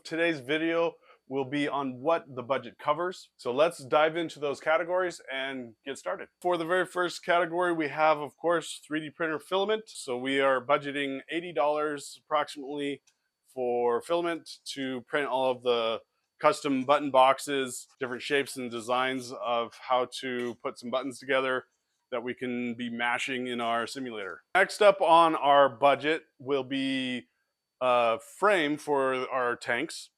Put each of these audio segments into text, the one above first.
today's video will be on what the budget covers. So let's dive into those categories and get started. For the very first category, we have, of course, 3D printer filament. So we are budgeting $80 approximately for filament to print all of the custom button boxes, different shapes and designs of how to put some buttons together that we can be mashing in our simulator. Next up on our budget will be a frame for our tanks.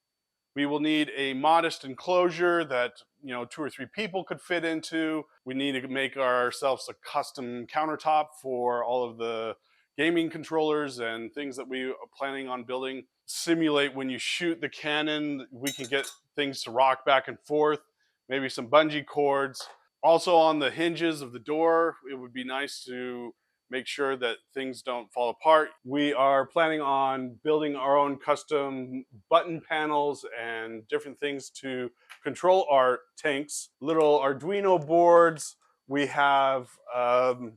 We will need a modest enclosure that 2 or 3 people could fit into. We need to make ourselves a custom countertop for all of the gaming controllers and things that we are planning on building. Simulate when you shoot the cannon, we can get things to rock back and forth, maybe some bungee cords. Also on the hinges of the door, it would be nice to make sure that things don't fall apart. We are planning on building our own custom button panels and different things to control our tanks. Little Arduino boards. We have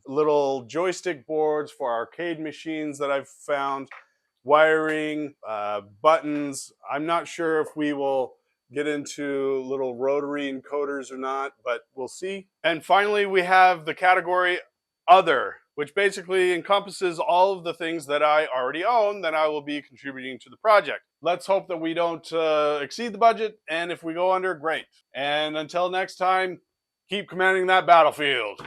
little joystick boards for arcade machines that I've found. Wiring, buttons. I'm not sure if we will get into little rotary encoders or not, but we'll see. And finally, we have the category Other, which basically encompasses all of the things that I already own that I will be contributing to the project. Let's hope that we don't exceed the budget, and if we go under, great. And until next time, keep commanding that battlefield.